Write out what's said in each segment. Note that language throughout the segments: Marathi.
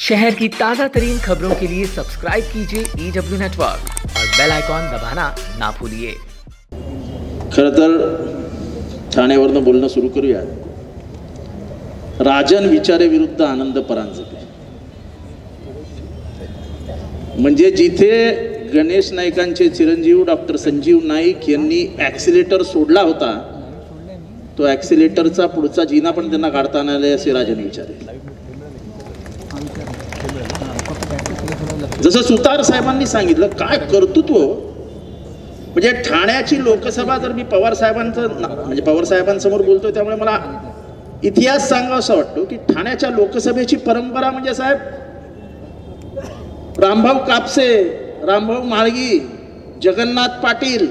शहर की ताज़ा तरीन खबरों के लिए सब्सक्राइब कीजिए EW नेटवर्क और बेल आइकॉन दबाना ना भूलिए। खरं तर ठाण्यावरनं बोलणं सुरू करूया। राजन विचारे विरुद्ध आनंद परांजपे, म्हणजे जिथे गणेश नाईकांचे चिरंजीव डॉक्टर संजीव नाईक यांनी ॲक्सिलेटर सोडला होता, तो ॲक्सिलेटरचा पुढचा जिना पण त्यांना काढता आला असे राजन विचारे। जसं सुतार साहेबांनी सांगितलं, काय कर्तृत्व, म्हणजे ठाण्याची लोकसभा जर मी पवार साहेबांसमोर बोलतोय त्यामुळे मला इतिहास सांगावासा वाटतो की ठाण्याच्या लोकसभेची परंपरा म्हणजे साहेब रामभाऊ कापसे, रामभाऊ म्हाळगी, जगन्नाथ पाटील,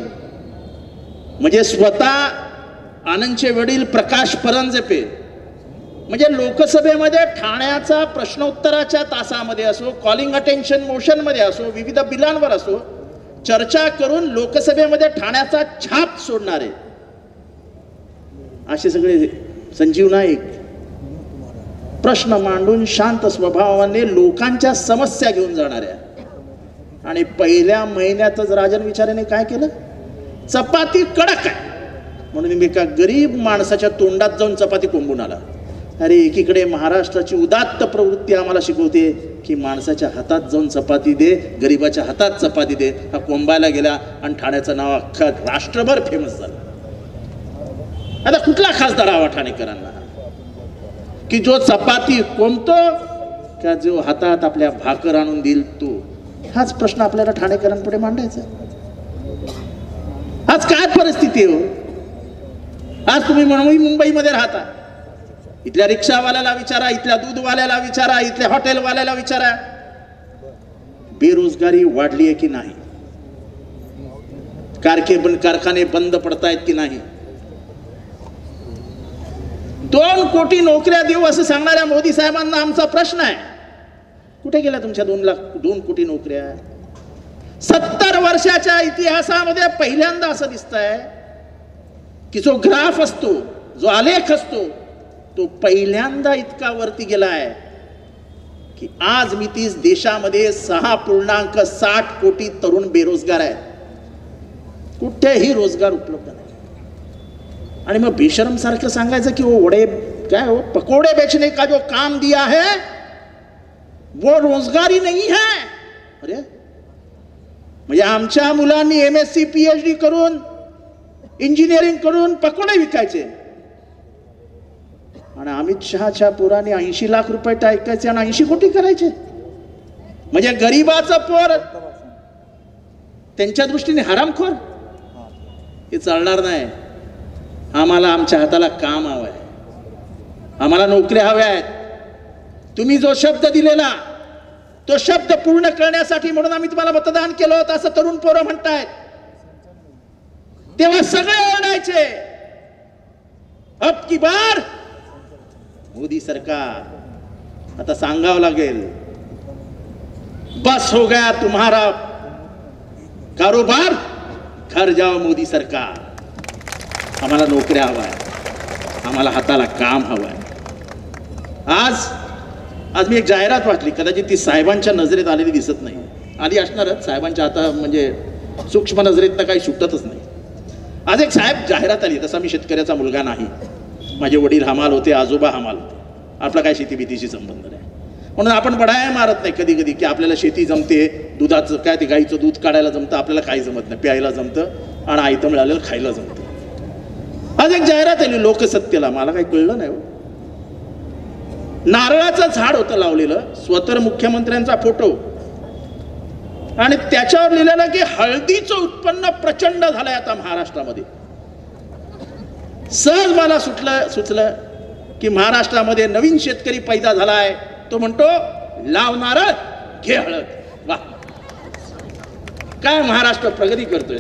म्हणजे स्वतः आनंदचे वडील प्रकाश परांजपे, म्हणजे लोकसभेमध्ये ठाण्याचा प्रश्नोत्तराच्या तासामध्ये असो, कॉलिंग अटेन्शन मोशनमध्ये असो, विविध बिलांवर असो, चर्चा करून लोकसभेमध्ये ठाण्याचा छाप सोडणारे असे सगळे संजीव नाईक प्रश्न मांडून शांत स्वभावाने लोकांच्या समस्या घेऊन जाणाऱ्या। आणि पहिल्या महिन्यातच राजन विचारेने काय केलं, चपाती कडक आहे म्हणून मी एका गरीब माणसाच्या तोंडात जाऊन चपाती कोंबून आला। अरे एकीकडे महाराष्ट्राची उदात्त प्रवृत्ती आम्हाला शिकवते की माणसाच्या हातात जाऊन चपाती दे, गरीबाच्या हातात चपाती दे। हा कोंबायला गेला आणि ठाण्याचं नाव अख्खा राष्ट्रभर फेमस झालं। आता कुठला खासदार हवा ठाणेकरांना की जो चपाती कोंबतो का जो हातात आपल्या भाकर आणून देईल तो? हाच प्रश्न आपल्याला ठाणेकरांपुढे मांडायचा। आज काय परिस्थिती आहे हो? आज तुम्ही मुंबईमध्ये राहता, इथल्या रिक्षावाल्याला विचारा, इथल्या दूधवाल्याला विचारा, इथल्या हॉटेलवाल्याला विचारा, बेरोजगारी वाढली आहे की नाही, कारखाने बंद पडतायत की नाही, 2 कोटी नोकऱ्या देऊ असं सांगणाऱ्या मोदी साहेबांना आमचा प्रश्न आहे, कुठे गेल्या तुमच्या 2 कोटी नोकऱ्या? 70 वर्षाच्या इतिहासामध्ये पहिल्यांदा असं दिसतंय की जो ग्राफ असतो, जो आलेख असतो, तो पहिल्यांदा इतका वरती गेलाय की आज मितीस देशामध्ये 6.60 कोटी तरुण बेरोजगार आहेत, कुठेही रोजगार उपलब्ध नाही। आणि मग बेशरम सारखं सांगायचं की वो पकोड़े बेचने का जो काम दिया है वो रोजगारी नहीं है। अरे म्हणजे आमच्या मुलांनी MSc PhD करून इंजिनिअरिंग करून पकोडे विकायचे आणि अमित शहाच्या पोराने 80 लाख रुपये टाकायचे आणि 80 कोटी करायचे, म्हणजे गरीबाचं पोर त्यांच्या दृष्टीने हरामखोर। हे चालणार नाही। आम्हाला आमच्या हाताला काम हवं आहे, आम्हाला नोकऱ्या हव्या आहेत। तुम्ही जो शब्द दिलेला तो शब्द पूर्ण करण्यासाठी म्हणून आम्ही तुम्हाला मतदान केलं होतं असं तरुण पोरं म्हणतायत। तेव्हा सगळे ओरडायचे, अब की बार मोदी सरकार। आता सांगावं लागेल, बस हो गया तुम्हारा कारोबार, घर जाओ मोदी सरकार। आम्हाला नोकऱ्या हवा आहे, आम्हाला हाताला काम हवं आहे। आज मी एक जाहिरात वाचली, कदाचित ती साहेबांच्या नजरेत आलेली दिसत नाही, आधी असणारच, साहेबांच्या आता म्हणजे सूक्ष्म नजरेत काही सुटतच नाही। आज एक साहेब जाहिरात आली, तसा मी शेतकऱ्याचा मुलगा नाही, माझे वडील हमाल होते, आजोबा हमाल होते, आपला काय शेतीबीतीशी संबंध नाही, म्हणून आपण बढाया मारत नाही कधी कधी की आपल्याला शेती जमते, दुधाचं काय ते गाईचं दूध काढायला जमतं, आपल्याला काही जमत नाही, प्यायला जमतं आणि आयतं मिळालेलं खायला जमतं। आज एक जाहिरात आली लोकसत्तेला, मला काही कळलं नाही। नारळाचं झाड होतं लावलेलं, स्वतः मुख्यमंत्र्यांचा फोटो आणि त्याच्यावर लिहिलेलं की हळदीचं उत्पन्न प्रचंड झालंय आता महाराष्ट्रामध्ये। सहज मला सुचलं की महाराष्ट्रामध्ये नवीन शेतकरी पैदा झालाय, तो म्हणतो लाव नारळ घे हळद। वा, काय महाराष्ट्र प्रगती करतोय।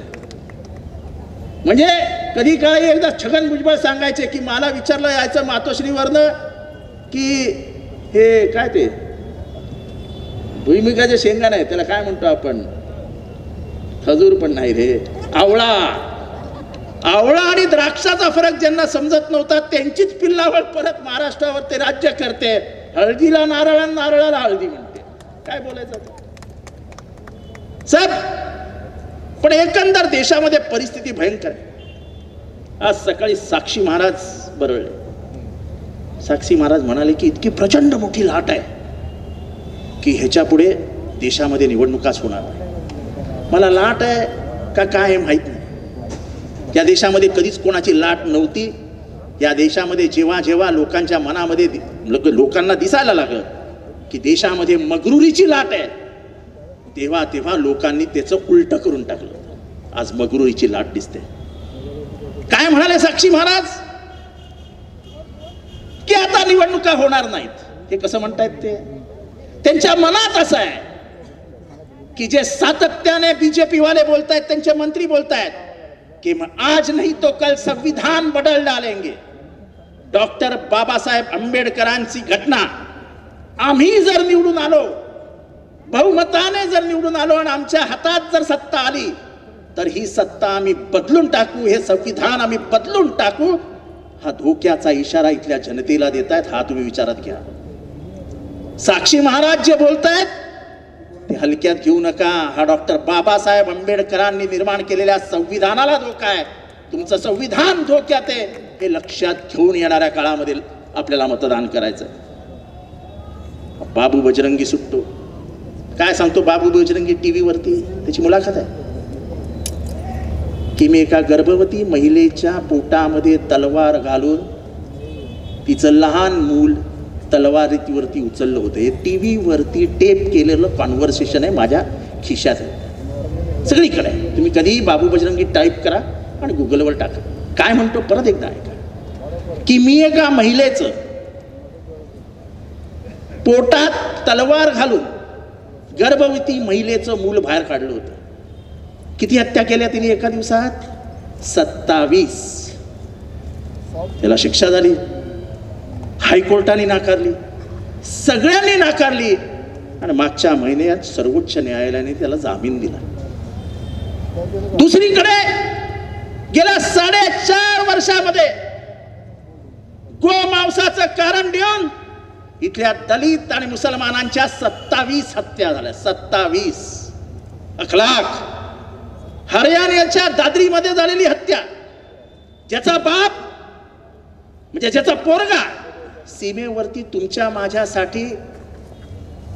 म्हणजे कधी काय एकदा छगन भुजबळ सांगायचे की मला विचारलं यायचं मातोश्रीवरनं की हे काय ते भुईमुगाचे शेंगा नाही, त्याला काय म्हणतो आपण, खजूर पण नाही रे, आवळा आणि द्राक्षाचा फरक ज्यांना समजत नव्हता त्यांचीच पिल्लावळ परत महाराष्ट्रावर ते राज्य करते। हळदीला नारळ, नारळाला हळदी म्हणते. काय बोलायचं आता? सब पण एकंदर देशामध्ये परिस्थिती भयंकर आहे. आज सकाळी साक्षी महाराज बरळले. साक्षी महाराज म्हणाले की इतकी प्रचंड मोठी लाट आहे की ह्याच्या पुढे देशामध्ये निवडणुकाच होणार नाही. मला लाट आहे का काय हे माहीत नाही. या देशामध्ये कधीच कोणाची लाट नव्हती. या देशामध्ये जेव्हा जेव्हा लोकांच्या मनामध्ये लोकांना दिसायला लागलं की देशामध्ये मगरुरीची लाट आहे, तेव्हा तेव्हा लोकांनी त्याचं उलट करून टाकलं. आज मगरुरीची लाट दिसते. काय म्हणाले साक्षी महाराज की आता निवडणुका होणार नाहीत. हे कसं म्हणतायत ते? त्यांच्या मनात असं आहे की जे सातत्याने बीजेपी वाले बोलतायत, त्यांचे मंत्री बोलतायत कि आज नहीं तो कल संविधान बदल डालेंगे. डॉक्टर बाबासाहेब आंबेडकरांची घटना आम्ही जर निवडून आलो, बहुमताने जर निवडून आलो आणि आमच्या हातात जर सत्ता आली तर ही सत्ता आम्ही बदलून टाकू, हे संविधान आम्ही बदलून टाकू. हा धोक्याचा इशारा इथल्या जनतेला देतायत. हा तुम्ही विचारात घ्या. साक्षी महाराज जे बोलतायत ते हलक्यात घेऊ नका. हा डॉक्टर बाबासाहेब आंबेडकरांनी निर्माण केलेल्या संविधानाला धोका आहे. तुमचं संविधान धोक्यात आहे हे लक्षात घेऊन येणाऱ्या काळामध्ये आपल्याला मतदान करायचं. बाबू बजरंगी सुटतो. काय सांगतो बाबू बजरंगी टीव्ही वरती? त्याची मुलाखत आहे की मी एका गर्भवती महिलेच्या पोटामध्ये तलवार घालून तिचं लहान मूल तलवारीवरती उचललं होतं. हे टीव्ही वरती टेप केलेलं कॉन्व्हर्सेशन आहे, माझ्या खिशात आहे, सगळीकडे आहे. तुम्ही कधीही बाबू बजरंगी टाईप करा आणि गुगलवर टाका. काय म्हणतो परत एकदा ऐका की मी एका महिलेचं पोटात तलवार घालून गर्भवती महिलेचं मूल बाहेर काढलं होतं. किती हत्या केल्या तिने एका दिवसात? 27. त्याला शिक्षा झाली. हायकोर्टाने नाकारली, सगळ्यांनी नाकारली आणि मागच्या महिन्यात सर्वोच्च न्यायालयाने त्याला जामीन दिला. दुसरीकडे गेल्या 4.5 वर्षामध्ये गोमांसाचं कारण देऊन इथल्या दलित आणि मुसलमानांच्या 27 हत्या झाल्या. 27. अखलाक हरियाणाच्या दादरीमध्ये झालेली हत्या, ज्याचा बाप म्हणजे ज्याचा पोरगा सीमेवरती तुमच्या माझ्यासाठी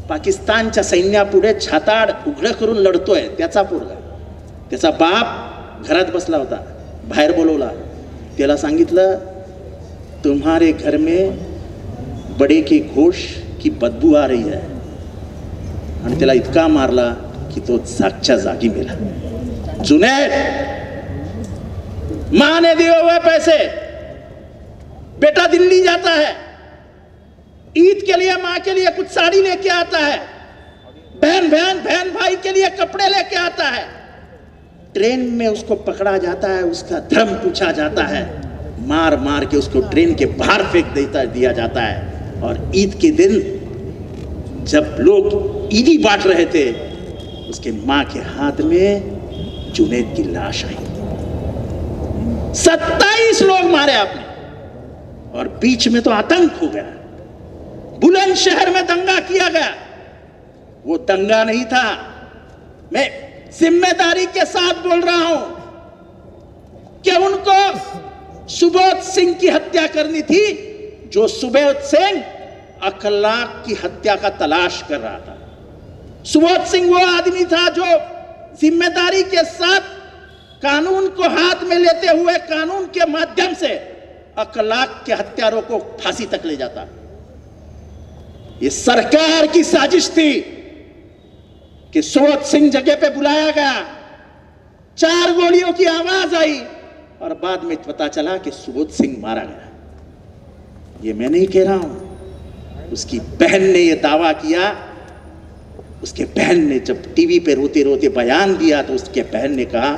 पाकिस्तानच्या सैन्यापुढे छाताड उघडं करून लढतोय, त्याचा पोरगा, त्याचा बाप घरात बसला होता. बाहेर बोलवला, त्याला सांगितलं तुम्हारे घर में बड़े के घोष की बदबू आ रही है, आणि त्याला इतका मारला की तो जागच्या जागी मेला. जुनैद, मां ने दिए हुए पैसे, बेटा दिल्ली जाता है, ईद के लिए मां के लिए कुछ साड़ी लेके आता है, बहन भाई के लिए कपड़े लेके आता है, ट्रेन में उसको पकड़ा जाता है, उसका धर्म पूछा जाता है, मार मार के उसको ट्रेन के बाहर फेंक दिया जाता है. और ईद के दिन जब लोग ईदी बांट रहे थे, उसके मां के हाथ में जुनैद की लाश आई. 27 लोग मारे आपने, और बीच में तो आतंक हो गया. बुलंदशहर में दंगा किया गया. वो दंगा नहीं था. मैं जिम्मेदारी के साथ बोल रहा हूं कि उनको सुबोध सिंह की हत्या करनी थी. जो सुबोध सिंह अखलाक की हत्या का तलाश कर रहा था. सुबोध सिंह वो आदमी था जो जिम्मेदारी के साथ कानून को हाथ में लेते हुए कानून के माध्यम से अखलाक के हत्यारों को फांसी तक ले जाता. ये सरकार की साजिश थी कि सुबोध सिंह जगह पे बुलाया गया, 4 गोलियों की आवाज आई और बाद में पता चला कि सुबोध सिंह मारा गया. ये मैं नहीं कह रहा हूं, उसकी बहन ने यह दावा किया. उसके बहन ने जब टीवी पे रोते रोते बयान दिया तो उसके बहन ने कहा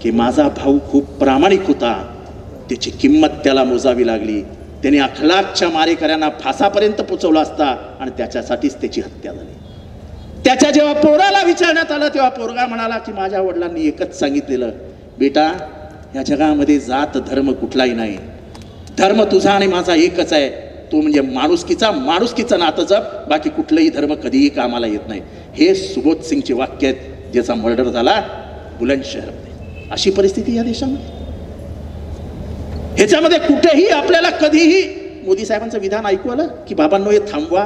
की माझा भाऊ खूप प्रामाणिक होता, त्याची किंमत त्याला मोजावी लागली, त्याने अखलाकच्या मारेकऱ्यांना फासापर्यंत पोहोचवला असता आणि त्याच्यासाठीच त्याची हत्या झाली. त्याच्या जेव्हा पोराला विचारण्यात आलं तेव्हा पोरगा म्हणाला की माझ्या वडिलांनी एकच सांगितलेलं, बेटा या जगामध्ये जात धर्म कुठलाही नाही, धर्म तुझा आणि माझा एकच आहे, तो म्हणजे माणुसकीचं नातं जप, बाकी कुठलंही धर्म कधीही कामाला येत नाही. हे सुबोध सिंगचे वाक्य आहेत, ज्याचा मर्डर झाला बुलंदशहरमध्ये. अशी परिस्थिती या देशामध्ये. ह्याच्यामध्ये कुठेही आपल्याला कधीही मोदी साहेबांचं विधान ऐकू आलं की बाबांनो हे थांबवा?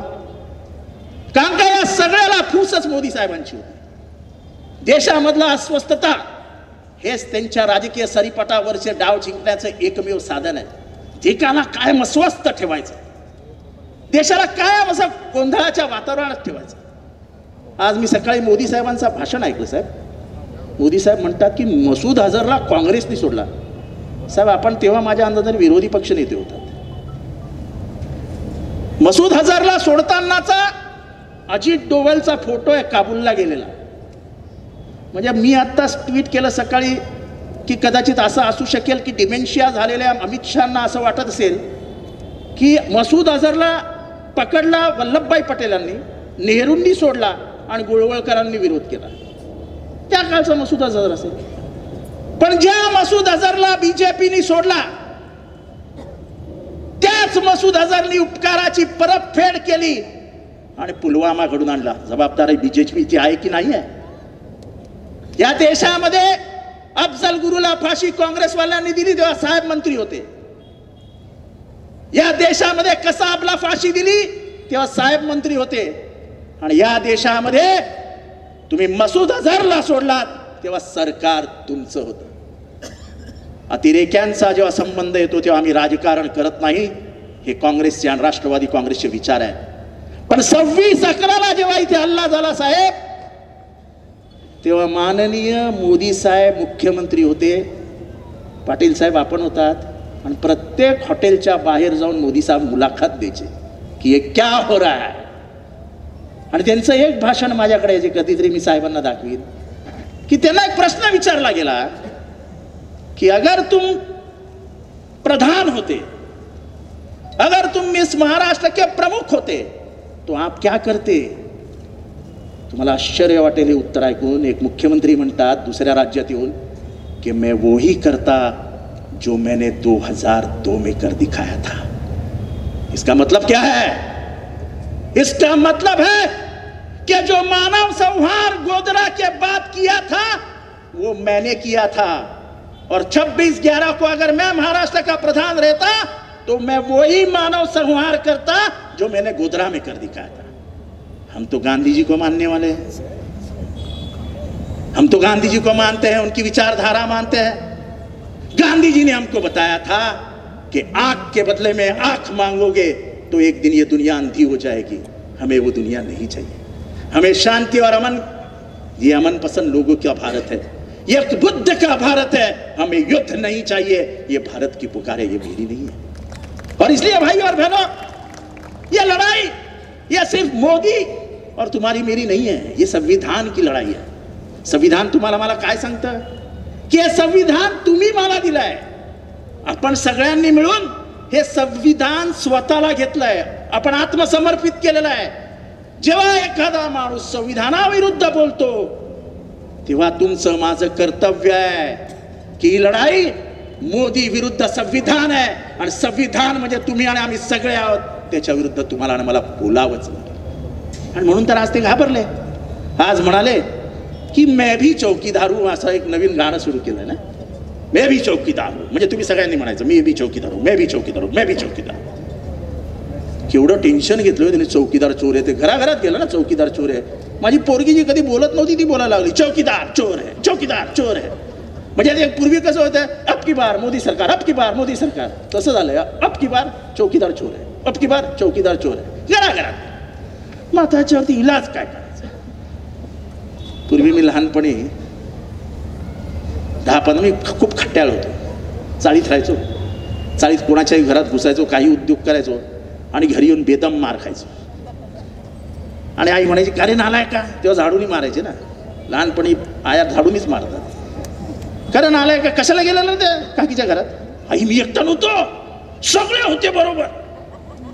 कारण का या सगळ्याला फूसच मोदी साहेबांची होती. देशामधला अस्वस्थता हेच त्यांच्या राजकीय सरीपटावरचे डाव जिंकण्याचं एकमेव साधन आहे. देशाला कायम अस्वस्थ ठेवायचं, देशाला कायम असं गोंधळाच्या वातावरणात ठेवायचं. आज मी सकाळी मोदी साहेबांचं भाषण ऐकलं. साहेब, मोदी साहेब म्हणतात की मसूद अझहरला काँग्रेसने सोडला. साहेब, आपण तेव्हा माझ्या अंदाजाने विरोधी पक्ष नेते होतात. मसूद अझहरला सोडतानाचा अजित डोवलचा फोटो आहे काबूलला गेलेला. म्हणजे मी आत्ताच ट्विट केलं सकाळी की कदाचित असं असू शकेल की डिमेन्शिया झालेल्या अमित शहांना असं वाटत असेल की मसूद अझहरला पकडला वल्लभभाई पटेलांनी, नेहरूंनी सोडला आणि गोळवळकरांनी विरोध केला. त्या काळचा मसूद अझहर असेल. पण ज्या मसूद अझहरला बीजेपीने सोडला त्याच मसूद अझहरनी उपकाराची परतफेड केली आणि पुलवामा घडून आणला. जबाबदारी बीजेपीची आहे की नाही आहे? या देशामध्ये अफजल गुरुला फाशी काँग्रेसवाल्यांनी दिली तेव्हा साहेब मंत्री होते. या देशामध्ये कसाबला फाशी दिली तेव्हा साहेब मंत्री होते. आणि या देशामध्ये तुम्ही मसूद अझहरला सोडलात तेव्हा सरकार तुमचं होतं. अतिरेक्यांचा जेव्हा संबंध येतो तेव्हा आम्ही राजकारण करत नाही, हे काँग्रेसचे आणि राष्ट्रवादी काँग्रेसचे विचार आहे. पण 26/11 जेव्हा इथे हल्ला झाला साहेब, तेव्हा माननीय मोदी साहेब मुख्यमंत्री होते, पाटील साहेब आपण होतात, आणि प्रत्येक हॉटेलच्या बाहेर जाऊन मोदी साहेब मुलाखत द्यायचे की ये क्या हो रहा है. आणि त्यांचं एक भाषण माझ्याकडे यायचे, कधीतरी मी साहेबांना दाखवीन, की त्यांना एक प्रश्न विचारला गेला कि अगर तुम प्रधान होते, अगर तुम मिस महाराष्ट्र के प्रमुख होते तो आप क्या करते? तुम्हाला आश्चर्य वाटेल हे उत्तर ऐकून. एक मुख्यमंत्री म्हणतात दुसऱ्या राज्यात येऊन कि मैं वो ही करता जो मैंने 2002 में कर दिखाया था. इसका मतलब क्या है? इसका मतलब है कि जो मानव सौहार्द गोधरा के बाद किया था वो मैंने किया था, और 26/11 को अगर मैं महाराष्ट्र का प्रधान रहता तो मैं वही मानव सौहार्द करता जो मैंने गोधरा में कर दिखाया था. हम तो गांधी जी को मानने वाले हैं, हम तो गांधी जी को मानते हैं, उनकी विचारधारा मानते हैं. गांधी जी ने हमको बताया था कि आंख के बदले में आंख मांगोगे तो एक दिन ये दुनिया अंधी हो जाएगी. हमें वो दुनिया नहीं चाहिए. हमें शांति और अमन, ये अमन पसंद लोगों का भारत है, ये बुद्ध का भारत है. हमें युद्ध नहीं चाहिए. ये भारत की पुकार है, ये मेरी नहीं है. और इसलिए भाई और बहनों, ये लड़ाई ये सिर्फ मोदी और तुम्हारी मेरी नहीं है, ये संविधान की लढाई आहे. संविधान तुम्हाला मला काय सांगतं की हे संविधान तुम्ही मला दिलंय. आपण सगळ्यांनी मिळून हे संविधान स्वतःला घेतलंय, आपण आत्मसमर्पित केलेलं आहे. जेव्हा एखादा माणूस संविधानाविरुद्ध बोलतो तेव्हा तुमचं माझं कर्तव्य आहे की ही लढाई मोदी विरुद्ध संविधान आहे, आणि संविधान म्हणजे तुम्ही आणि आम्ही सगळे आहोत. त्याच्या विरुद्ध तुम्हाला आणि मला बोलावंच लागेल. आणि म्हणून तर आज ते घाबरले. आज म्हणाले की मैं भी चौकीदार हूं. असं एक नवीन गाणं सुरू केलंय ना, मैं भी चौकीदार हूं. म्हणजे तुम्ही सगळ्यांनी म्हणायचं मी भी चौकीदार हूं, मैं भी चौकीदार हूं, मैं भी चौकीदार. केवढं टेन्शन घेतलं त्यांनी. चौकीदार चोर आहे, ते घराघरात गेलं ना, चौकीदार चोर आहे. माझी पोरगी जी कधी बोलत नव्हती ती बोलायला लागली, चौकीदार चोर आहे, चौकीदार चोर आहे. म्हणजे पूर्वी कसं होतं, अब की बार मोदी सरकार, अब की बार मोदी सरकार. तसं झालंय, अब की बार चौकीदार चोर आहे, अब की बार चौकीदार चोर आहे, घराघरात. मग त्याच्यावरती इलाज काय करायचा? पूर्वी मी लहानपणी 10-15 मी खूप खट्ट्याळ होतो. चाळीत राहायचो, चाळीत कोणाच्याही घरात घुसायचो, काही उद्योग करायचो आणि घरी येऊन बेदम मार खायचो. आणि आई म्हणायची का रे नालाय का? तेव्हा झाडूनी मारायचे ना, लहानपणी आया झाडूनीच मारतात. कारण आलाय का? कशाला गेलेलं त्या काकीच्या घरात? आई मी एकटा नव्हतो, सगळे होते बरोबर.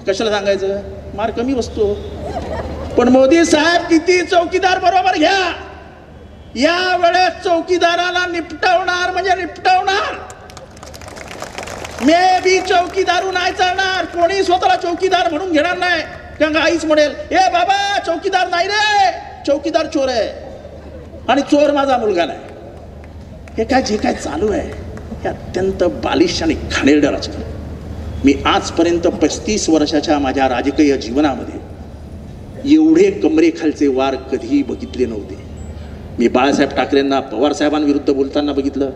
कशाला सांगायचं? मार कमी बसतो. पण मोदी साहेब किती चौकीदार बरोबर घ्या, या वेळेस चौकीदाराला निपटवणार म्हणजे निपटवणार. मे बी चौकीदारू नाही चालणार. कोणी स्वतःला चौकीदार म्हणून घेणार नाही. कारण आईच म्हणेल ए बाबा चौकीदार नाही रे, चौकीदार चोर आहे आणि चोर माझा मुलगा नाही. हे काय जे काय चालू आहे हे अत्यंत बालिश आणि घाणेरडं राजकारण. मी आजपर्यंत 35 वर्षाच्या माझ्या राजकीय जीवनामध्ये एवढे कमरेखालचे वार कधीही बघितले नव्हते. मी बाळासाहेब ठाकरेंना पवार साहेबांविरुद्ध बोलताना बघितलं,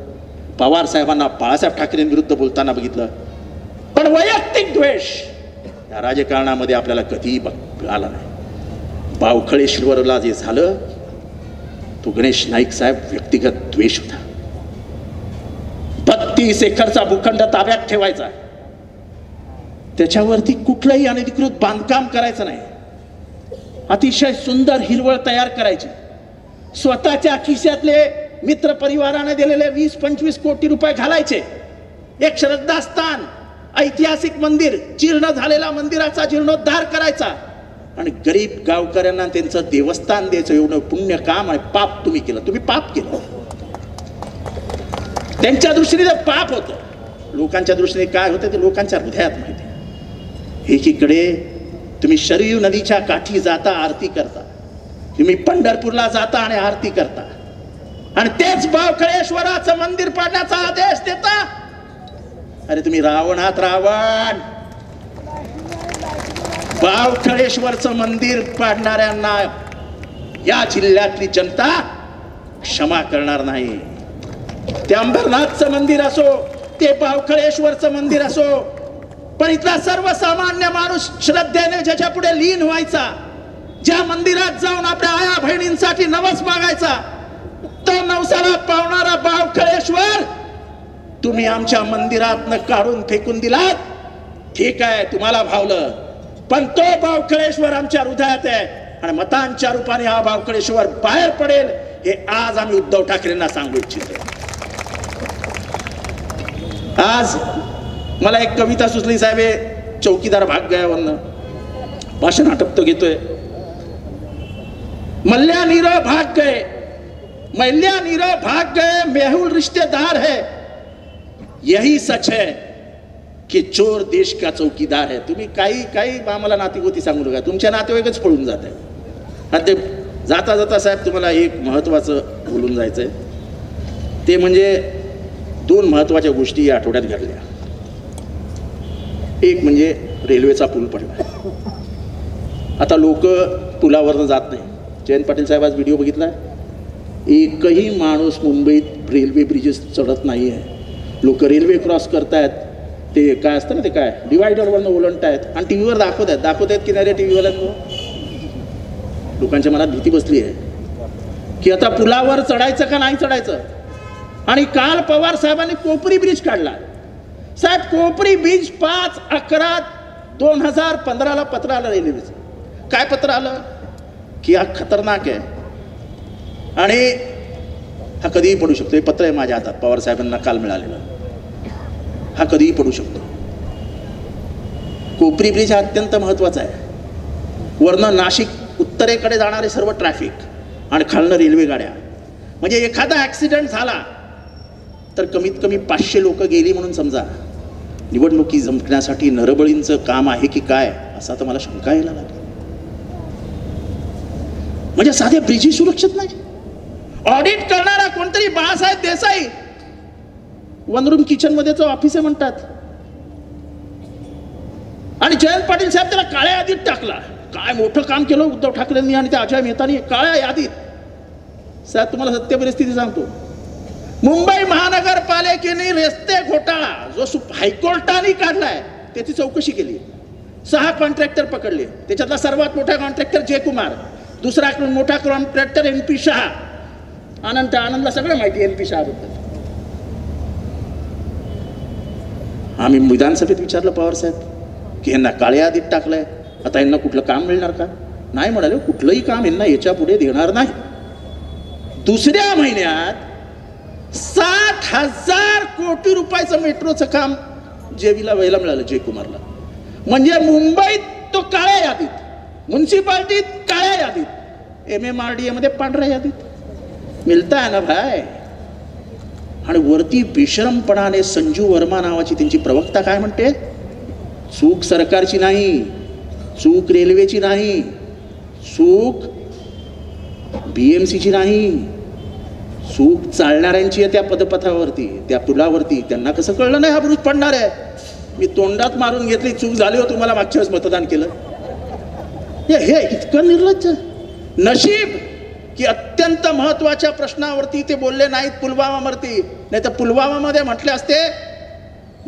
पवार साहेबांना बाळासाहेब ठाकरेंविरुद्ध बोलताना बघितलं, पण वैयक्तिक द्वेष या राजकारणामध्ये आपल्याला कधीही आला नाही. बावखळेश्वरला जे झालं तो गणेश नाईक साहेब व्यक्तिगत द्वेष होता. 32 एकरचा भूखंड ताब्यात ठेवायचा, त्याच्यावरती कुठलंही अनधिकृत बांधकाम करायचं नाही, अतिशय सुंदर हिरवळ तयार करायची, स्वतःच्या खिशातले मित्र परिवाराने दिलेले 20-25 कोटी रुपये घालायचे, एक श्रद्धास्थान ऐतिहासिक मंदिर जीर्ण झालेल्या मंदिराचा जीर्णोद्धार करायचा आणि गरीब गावकऱ्यांना त्यांचं देवस्थान द्यायचं. एवढं पुण्य काम आणि पाप तुम्ही केलं. तुम्ही पाप केलं. त्यांच्या दृष्टीने ते पाप होतं. लोकांच्या दृष्टीने काय होतं ते लोकांच्या हृदयात माहिती आहे. एकीकडे तुम्ही शरयू नदीच्या काठी जाता आरती करता, तुम्ही पंढरपूरला जाता आणि आरती करता आणि तेच बावखळेश्वराचं मंदिर पाडण्याचा आदेश देता. अरे तुम्ही रावणात रावण. बावखळेश्वरचं मंदिर पाडणाऱ्यांना या जिल्ह्यातली जनता क्षमा करणार नाही. ते अंबरनाथचं मंदिर असो, ते बावखळेश्वरचं मंदिर असो, पण इथला सर्वसामान्य माणूस श्रद्धेने ज्याच्या पुढे लीन व्हायचा, ज्या मंदिरात जाऊन आपल्या आया बहिणींसाठी नवस मागायचा, तो नवसाला पावणारा बावखळेश्वर तुम्ही आमच्या मंदिरात काढून फेकून दिलात. ठीक आहे, तुम्हाला भावलं, पण तो बावखळेश्वर आमच्या हृदयात आहे आणि मतांच्या रूपाने हा बावखळेश्वर बाहेर पडेल हे आज आम्ही उद्धव ठाकरेंना सांगू इच्छितो. आज मला एक कविता सुचली साहेब, चौकीदार भाग गयावरनं भाषण आटपतो घेतोय. मल्ल्या नीरव भाग गए, मल्ल्या नीरव भाग गए, मेहुल रिश्तेदार है, यही सच है की चोर देश का चौकीदार है. तुम्ही काही आम्हाला नातेगोती सांगू नका, तुमच्या नातेवाईकच पळून जात आहे. आणि ते जाता जाता साहेब तुम्हाला एक महत्त्वाचं बोलून जायचं आहे. ते म्हणजे 2 महत्त्वाच्या गोष्टी या आठवड्यात घडल्या. एक म्हणजे रेल्वेचा पूल पडला. आता लोक पुलावरनं जात नाही. जयंत पाटील साहेब आज व्हिडिओ बघितला, एकही माणूस मुंबईत रेल्वे ब्रिजेस चढत नाही आहे. लोक रेल्वे क्रॉस करतायत, ते काय असतं ना, ते काय डिवायडरवरनं ओलांडतायत आणि टी व्हीवर दाखवत आहेत की नाही रे टी व्हीवाल्यांनो. लोकांच्या मनात भीती बसली आहे की आता पुलावर चढायचं का नाही चढायचं. आणि काल पवार साहेबांनी कोपरी ब्रिज काढला. साहेब कोपरी ब्रिज 5/11/2015 पत्र आलं रेल्वेचं. काय पत्र आलं की हा खतरनाक आहे आणि हा कधीही पडू शकतो. हे पत्र आहे माझ्या हातात, पवार साहेबांना काल मिळालेलं. हा कधीही पडू शकतो. कोपरी ब्रिज हा अत्यंत महत्त्वाचा आहे. वरनं नाशिक उत्तरेकडे जाणारे सर्व ट्रॅफिक आणि खालनं रेल्वे गाड्या. म्हणजे एखादा ॲक्सिडेंट झाला तर कमीत कमी 500 लोक गेली म्हणून समजा. निवडणुकी जिंकण्यासाठी नरबळींचं काम आहे की काय असा तर मला शंका यायला लागली. म्हणजे साधे ब्रिजही सुरक्षित नाही. ऑडिट करणारा कोणतरी बाळासाहेब देसाई वनरूम किचन मध्ये ऑफिस आहे म्हणतात आणि जयंत पाटील साहेब त्याला काळ्या यादीत टाकला. काय मोठं काम केलं उद्धव ठाकरेंनी आणि त्या अजय मेहतानी काळ्या यादीत. साहेब तुम्हाला सत्य परिस्थिती सांगतो, मुंबई महानगरपालिकेने रस्ते घोटाळा जो हायकोर्टाने काढलाय त्याची चौकशी केली. 6 कॉन्ट्रॅक्टर पकडले. त्याच्यातला सर्वात मोठा कॉन्ट्रॅक्टर जयकुमार, दुसरा मोठा कॉन्ट्रॅक्टर NP शहा. आनंदला सगळं माहिती NP शहाबद्दल. आम्ही विधानसभेत विचारलं पवार साहेब की यांना काळ्या यादीत टाकलंय, आता यांना कुठलं काम मिळणार का. नाही म्हणाले, कुठलंही काम यांना याच्या पुढे देणार नाही. दुसऱ्या महिन्यात 60,000 कोटी रुपयाचं मेट्रोचं काम जेवीला व्हायला मिळालं जयकुमारला. म्हणजे मुंबईत तो काळ्या यादीत, म्युन्सिपाल्टीत काळ्या यादीत, MMRDA मध्ये पांढऱ्या यादीत. मिळता है ना भाई. आणि वरती बेशरमपणाने संजू वर्मा नावाची त्यांची प्रवक्ता काय म्हणते, चूक सरकारची नाही, चूक रेल्वेची नाही, चूक BMCची नाही, चूक चालणाऱ्यांची आहे त्या पदपथावरती, त्या पुलावरती. त्यांना कसं कळलं नाही हा ब्रिज पडणार आहे. मी तोंडात मारून घेतली, चूक झाली हो, तुम्हाला मागच्या वेळेस मतदान केलं. हे इतकं निर्लज्ज नशीब की अत्यंत महत्वाच्या प्रश्नावरती ते बोलले नाहीत पुलवामावरती. नाही तर पुलवामामध्ये म्हटले असते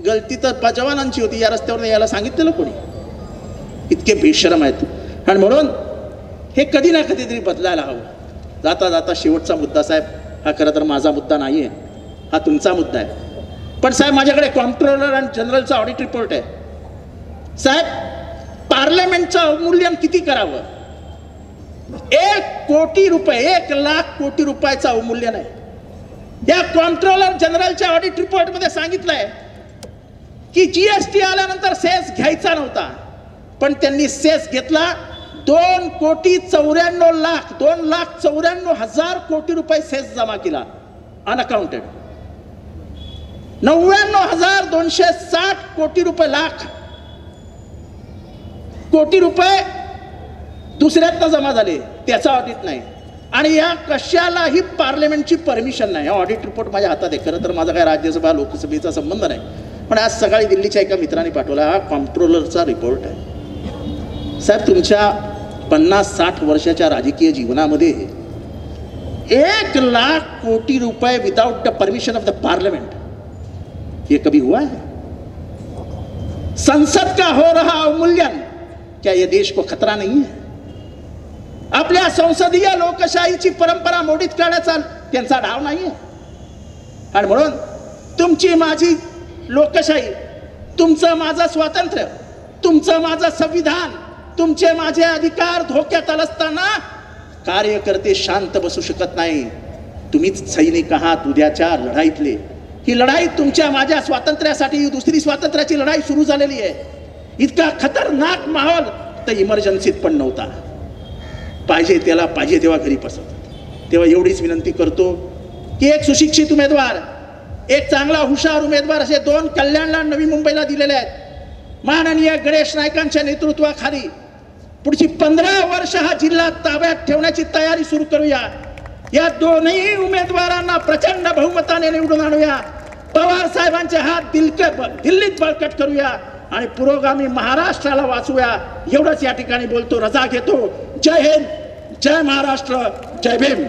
गलती तर जवानांची होती, या रस्त्यावर यायला सांगितलेलं कोणी. इतके बेशरम आहेत. आणि म्हणून हे कधी ना कधीतरी बदलायला हवं. जाता जाता शेवटचा मुद्दा साहेब, हा खरं तर माझा मुद्दा नाही आहे, हा तुमचा मुद्दा आहे. पण साहेब माझ्याकडे कॉम्प्ट्रोलर आणि जनरलचा ऑडिट रिपोर्ट आहे. साहेब पार्लमेंटचं अवमूल्यन किती करावं? 1 कोटी रुपये, 1 लाख कोटी रुपयाचं अवमूल्यन आहे. या कॉम्प्ट्रोलर जनरलच्या ऑडिट रिपोर्टमध्ये सांगितलंय की GST आल्यानंतर सेस घ्यायचा नव्हता, पण त्यांनी सेस घेतला. 2,94,00,000 कोटी रुपये सेस जमा केला अनअकाउंटेड. 99,260 कोटी रुपये, लाख कोटी रुपये दुसऱ्यातनं जमा झाले, त्याचा ऑडिट नाही. आणि या कशालाही पार्लमेंटची परमिशन नाही. हा ऑडिट रिपोर्ट माझ्या हातात आहे. खरं तर माझा काय राज्यसभा लोकसभेचा संबंध नाही, पण आज सकाळी दिल्लीच्या एका मित्राने पाठवला. हा कॉम्प्ट्रोलरचा रिपोर्ट आहे. साहेब तुमच्या 50-60 वर्षाच्या राजकीय जीवनामध्ये 1 लाख कोटी रुपये without the permission of the parliament, ये कभी हुआ है? संसद का हो रहा अवमूल्यन, क्या ये देश को खतरा नहीं है? आपल्या संसदीय लोकशाहीची परंपरा मोडीत करण्याचा त्यांचा डाव नाही आहे. आणि म्हणून तुमची माझी लोकशाही, तुमचं माझं स्वातंत्र्य, तुमचं माझं संविधान, तुमचे माझे अधिकार धोक्यात असताना कार्यकर्ते शांत बसू शकत नाही. तुम्हीच सैनिक आहात उद्याच्या लढाईतले. ही लढाई तुमच्या माझ्या स्वातंत्र्यासाठी, दुसरी स्वातंत्र्याची लढाई सुरू झालेली आहे. इतका खतरनाक माहोल तर इमर्जन्सीत पण नव्हता. पाहिजे त्याला पाहिजे तेव्हा घरी बसवतात. तेव्हा एवढीच विनंती करतो की एक सुशिक्षित उमेदवार, एक चांगला हुशार उमेदवार असे 2 कल्याणला नवी मुंबईला दिलेले आहेत. माननीय गणेश नाईकांच्या नेतृत्वाखाली पुढची 15 वर्ष हा जिल्हा ताब्यात ठेवण्याची तयारी सुरू करूया. या दोन्ही उमेदवारांना प्रचंड बहुमताने निवडून आणूया. पवार साहेबांचे हात दिल्लीत बळकट करूया आणि पुरोगामी महाराष्ट्राला वाचूया. एवढंच या ठिकाणी बोलतो, रजा घेतो. जय हिंद, जय महाराष्ट्र, जय भीम.